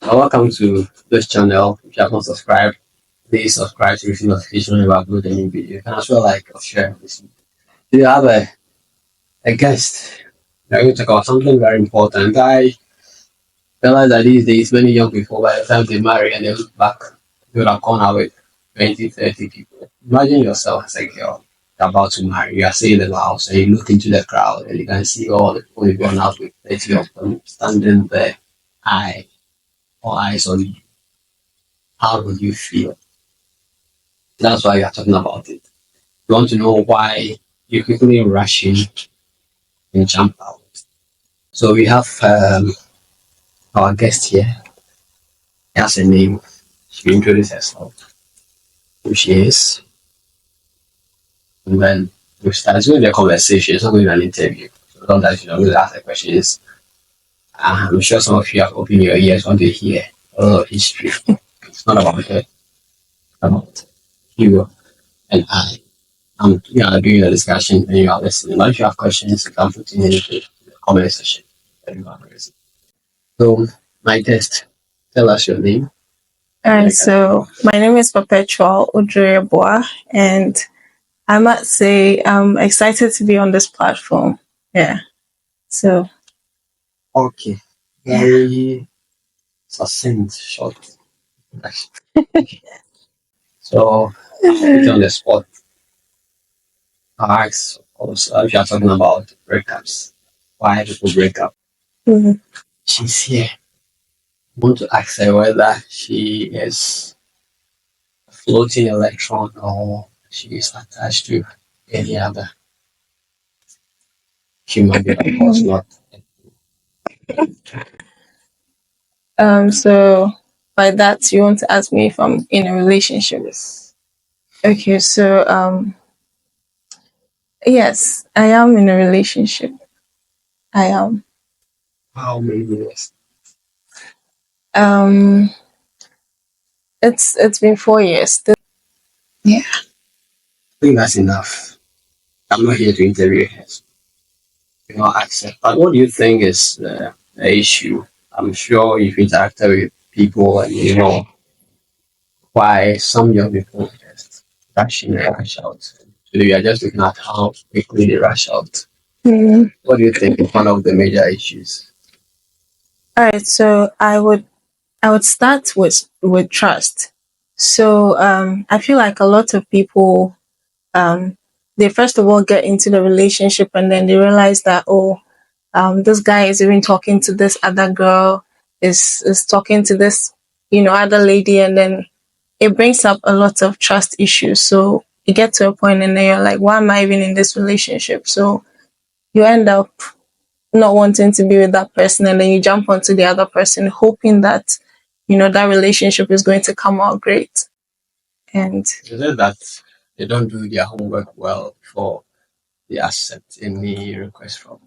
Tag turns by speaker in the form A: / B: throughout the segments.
A: Welcome to this channel. If you have not subscribed, please subscribe to receive notification when we upload a new video. You can as well like or share this. Do you have a guest? We're going to talk about something very important. I realize that these days many young people, by the time they marry and they look back, they would have gone out with 20, 30 people. Imagine yourself as a girl about to marry. You are sitting in the house and you look into the crowd and you can see all the people you've gone out with 30 of them standing there, eye all eyes on you. How would you feel? That's why we are talking about it. You want to know why you quickly rush in and jump out. So we have our guest here. He has a name. She will introduce herself, who she is, and then we start doing the conversation. It's not going to be an interview. So don't that you don't really ask the questions. I'm sure some of you have opened your ears want to hear a lot of history. It's not about her, it's about you and I. You are doing the discussion and you are listening. But if you have questions, you can put in the comment section. So, my guest, tell us your name.
B: Alright, so my name is Perpetual Udreboa, and I must say I'm excited to be on this platform. Yeah. So
A: Okay. Very succinct, short. So, I'll put you on the spot. I'll ask also if you are talking about breakups. Why people break up?
B: mhm.
A: She's here. I want to ask her whether she is a floating electron or she is attached to any other human being. Of course not.
B: So by that you want to ask me if I'm in a relationship. Okay, so yes, I am in a relationship. I am.
A: How many years?
B: Um it's been 4 years. Yeah.
A: I think that's enough. I'm not here to interview her. You know, accept. But what do you think is the issue? I'm sure you've interacted with people and you know why some young people just rush in and rush out. So we are just looking at how quickly they rush out.
B: Mhm.
A: What do you think is one of the major issues?
B: Alright, so I would start with trust. So I feel like a lot of people um they first of all get into the relationship and then they realize that this guy is even talking to this other girl, is talking to this other lady, and then it brings up a lot of trust issues. So you get to a point and then you're like, why am I even in this relationship? So you end up not wanting to be with that person, and then you jump onto the other person hoping that that relationship is going to come out great. And
A: Is it that they don't do their homework well before they accept any request from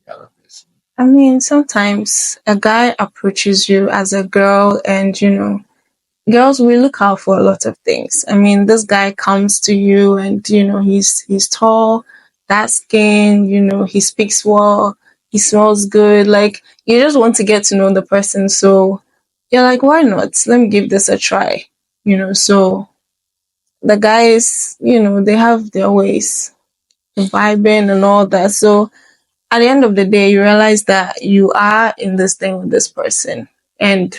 A: the other person?
B: I mean, sometimes a guy approaches you as a girl, and girls, we look out for a lot of things. I mean, this guy comes to you, and he's tall, dark skin, he speaks well, he smells good. Like, you just want to get to know the person, so you're like, why not? Let me give this a try. So the guys, they have their ways, vibing and all that. So at the end of the day, you realize that you are in this thing with this person. And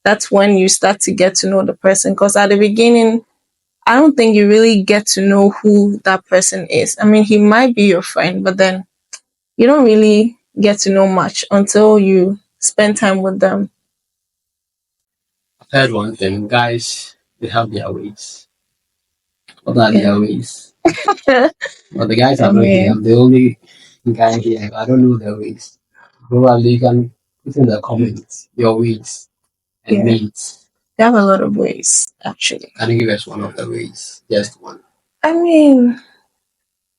B: that's when you start to get to know the person. Because at the beginning, I don't think you really get to know who that person is. I mean, he might be your friend, but then you don't really get to know much until you spend time with them.
A: I've heard one thing, guys, they have their ways. What are
B: Yeah.
A: their ways? But the guys
B: I
A: are not here.
B: mean,
A: I'm the only guy here. I don't know their ways. Probably you can put in the comments your ways and
B: yeah,
A: needs.
B: they have a lot of ways, actually.
A: Can you give us one of the ways? Just one.
B: I mean,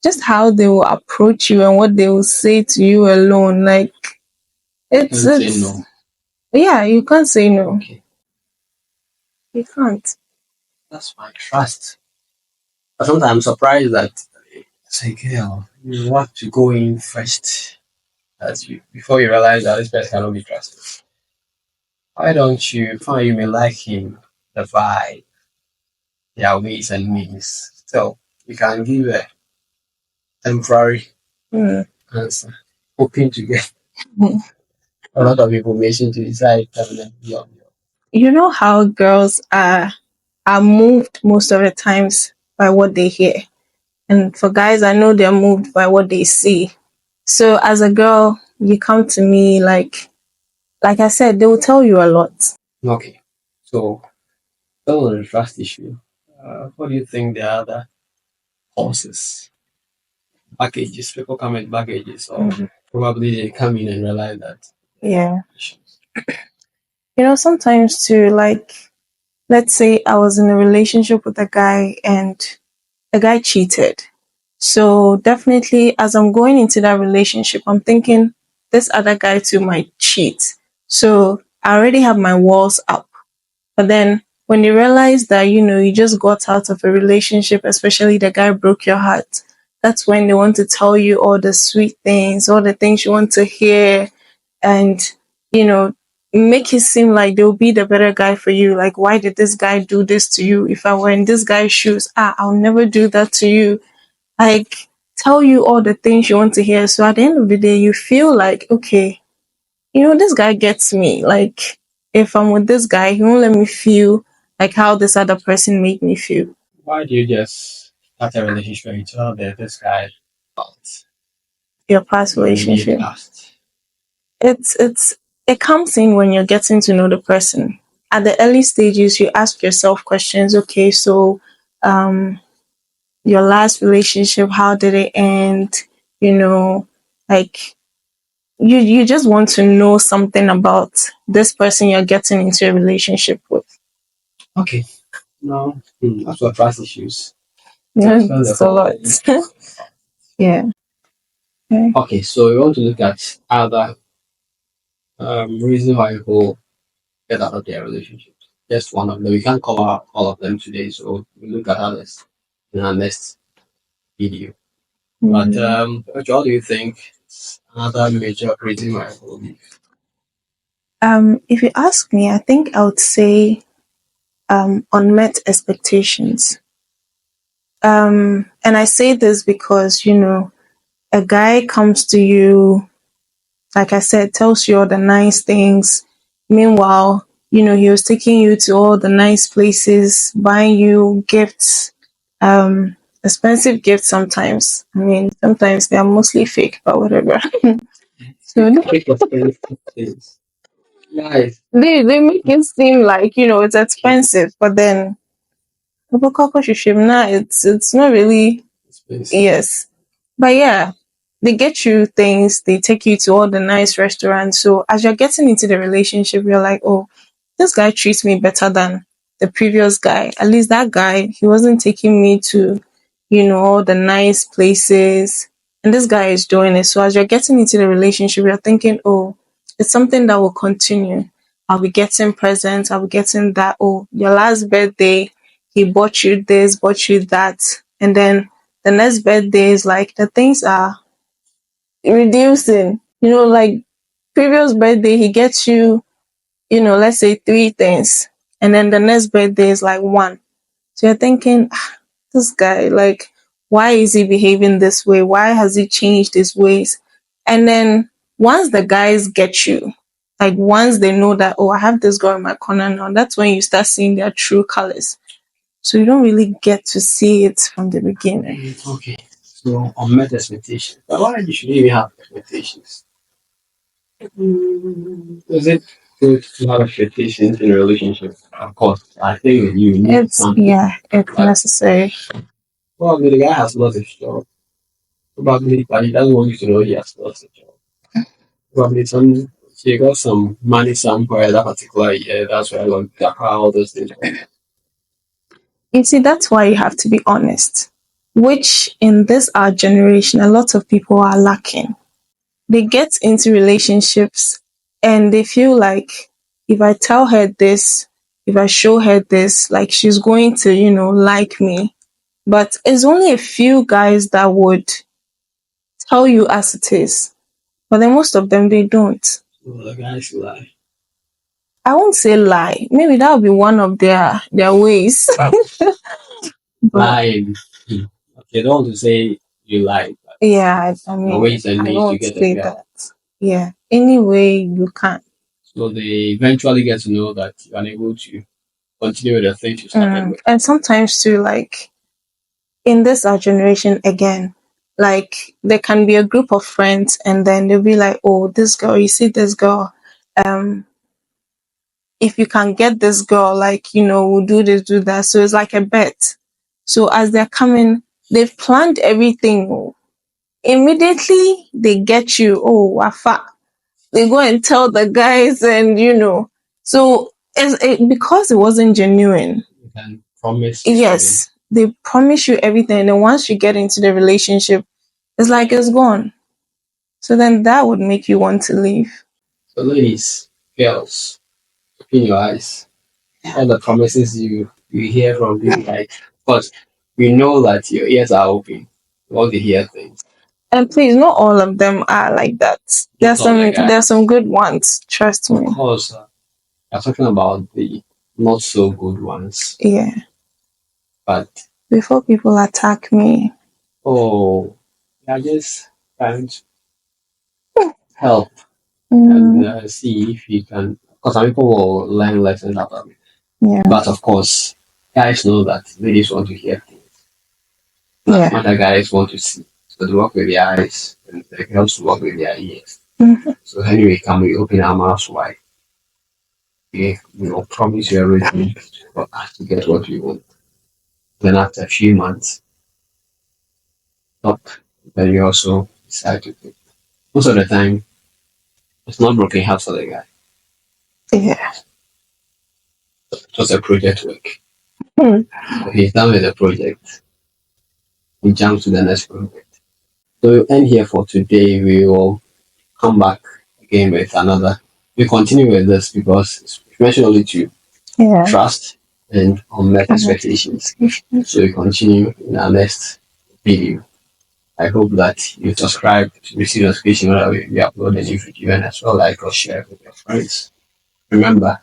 B: just how they will approach you and what they will say to you alone. Like,
A: You
B: it's,
A: can say
B: it's,
A: no.
B: yeah, you can't say no.
A: Okay,
B: You can't.
A: that's fine. Trust. But sometimes I'm surprised that it's like, you want to go in first before you realize that this person cannot be trusted. Why don't you find you may like him, the vibe, their ways and means? So you can give a temporary
B: Mm.
A: answer, hoping to get a lot of information to decide permanently on you.
B: You know how girls are moved most of the times by what they hear. And for guys, I know they're moved by what they see. So as a girl, you come to me like I said, they will tell you a lot.
A: Okay, so still on the trust issue, what do you think the other causes? Packages, people come in packages, or
B: Mhm.
A: probably they come in and realize that
B: Yeah.
A: issues.
B: Sometimes too, like, let's say I was in a relationship with a guy and the guy cheated. So definitely as I'm going into that relationship, I'm thinking this other guy too might cheat. So I already have my walls up. But then when you realize that, you just got out of a relationship, especially the guy broke your heart, that's when they want to tell you all the sweet things, all the things you want to hear, and, you know, make it seem like they'll be the better guy for you. Like, why did this guy do this to you? If I were in this guy's shoes, I'll never do that to you. Like, tell you all the things you want to hear. So at the end of the day, you feel like, okay, this guy gets me. Like, if I'm with this guy, he won't let me feel like how this other person made me feel.
A: Why do you just start a relationship and you tell that this guy about
B: Your past
A: your immediate
B: relationship.
A: past?
B: It comes in when you're getting to know the person. At the early stages, you ask yourself questions. Okay, so um, your last relationship, how did it end? You know, like you just want to know something about this person you're getting into a relationship with.
A: Okay, now as for trust issues,
B: Yeah,
A: that's the
B: it's a
A: whole.
B: lot. Yeah. Okay.
A: Okay, so we want to look at other reasons why people get out of their relationships. Just one of them. We can't cover all of them today, so we'll look at others in our next video. But
B: Mm.
A: what do you think is another major reason why people leave?
B: If you ask me, I think I would say unmet expectations. And I say this because, a guy comes to you, like I said, tells you all the nice things. Meanwhile, he was taking you to all the nice places, buying you gifts, expensive gifts sometimes. I mean, sometimes they are mostly fake, but whatever. So
A: Quick expensive things. Guys,
B: they make it seem like, it's expensive, but then it's not really.
A: expensive.
B: Yes. But yeah, they get you things, they take you to all the nice restaurants. So as you're getting into the relationship, you're like, oh, this guy treats me better than the previous guy. At least that guy, he wasn't taking me to, all the nice places. And this guy is doing it. So as you're getting into the relationship, you're thinking, oh, it's something that will continue. I'll be getting presents, I'll be getting that. Oh, your last birthday, he bought you this, bought you that. And then the next birthday is like the things are reducing. Like previous birthday, he gets you, let's say three things. And then the next birthday is like one. So you're thinking, this guy, like, why is he behaving this way? Why has he changed his ways? And then once the guys get you, like once they know that, oh, I have this girl in my corner now, that's when you start seeing their true colors. So you don't really get to see it from the beginning.
A: Okay. So unmet expectations. But why you should even have expectations? Is it good to have expectations in a relationship? Of course. I think you need
B: It's
A: some.
B: yeah, it's
A: But
B: necessary.
A: probably the guy has lost his job. Probably, but he doesn't want you to know he has lost his job. Probably some he got some money somewhere that particular year. That's why I want how all those things work.
B: You see, that's why you have to be honest. Which in this our generation, a lot of people are lacking. They get into relationships and they feel like if I tell her this, if I show her this, like she's going to, like me. But it's only a few guys that would tell you as it is. But then most of them they don't.
A: So the guys lie.
B: I won't say lie. Maybe that would be one of their ways. But
A: Lying. Okay, don't want to say you lie, but
B: yeah, I
A: the
B: mean,
A: ways and
B: I
A: means to
B: won't
A: get a
B: say
A: girl.
B: that. Yeah, any way you can.
A: So they eventually get to know that you're unable to continue with the things you started with.
B: And sometimes too, like in this our generation again, like there can be a group of friends, and then they'll be like, "Oh, this girl, you see this girl. Um, if you can get this girl, like we'll do this, do that." So it's like a bet. So as they're coming, they've planned everything. Immediately they get you. Oh, wafa. They go and tell the guys, and so because it wasn't genuine.
A: You can promise you something.
B: Yes, they promise you everything, and then once you get into the relationship, it's like it's gone. So then that would make you want to leave.
A: So ladies, girls, open your eyes. All the promises you hear from people, like, but we know that your ears are open. You want to hear things.
B: And please, not all of them are like that.
A: Not all the
B: There's
A: guys.
B: some good ones. Trust
A: Of
B: me.
A: course, I'm talking about the not so good ones.
B: Yeah.
A: But
B: Before people attack me.
A: oh, I just trying to help and
B: Mm,
A: see if you can. Because some people will learn lessons out of it.
B: yeah.
A: But of course, guys know that ladies want to hear things.
B: Yeah.
A: Other guys want to see. So they work with their eyes and the girls work with their ears.
B: Mhm.
A: So anyway, can we open our mouths wide? We will promise you everything for us to get what we want. Then after a few months, stop. Then you also decide to quit. Most of the time, it's not broken heart for the guy.
B: Yeah.
A: It was a project work.
B: Hmm.
A: So he's done with the project. We jump to the next project. So we'll end here for today. We will come back again with another. We continue with this because it's mentioned only to
B: Yeah.
A: trust and unmet expectations. So we continue in our next video. I hope that you subscribe to receive notification whenever we upload a new video, and as well like or share with your friends. Remember,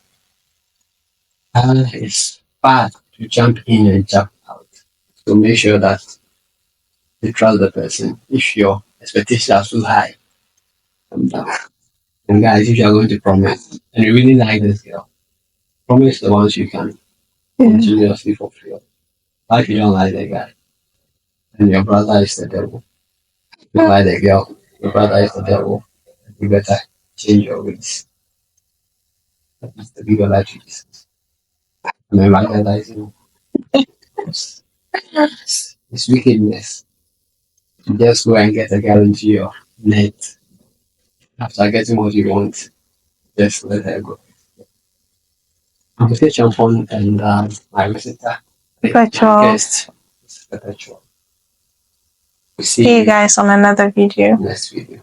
A: it's bad to jump in and jump out. So make sure that you trust the person. If your expectations are too high, come down. And guys, if you are going to promise and you really like this girl, promise the ones you can
B: Yeah.
A: continuously fulfill. Like if you don't like the guy, and your brother is the devil. If you don't like the girl, your brother is the devil. You better change your ways. That's the bigger life Jesus. And then evangelizing, it's wickedness. You just go and get a girl into your net. After getting what you want, just let her go. I'm Kusi Achampong and my visitor, my
B: Perpetual.
A: guest, is Perpetual. We
B: See
A: see
B: you
A: you
B: guys on another video.
A: next video.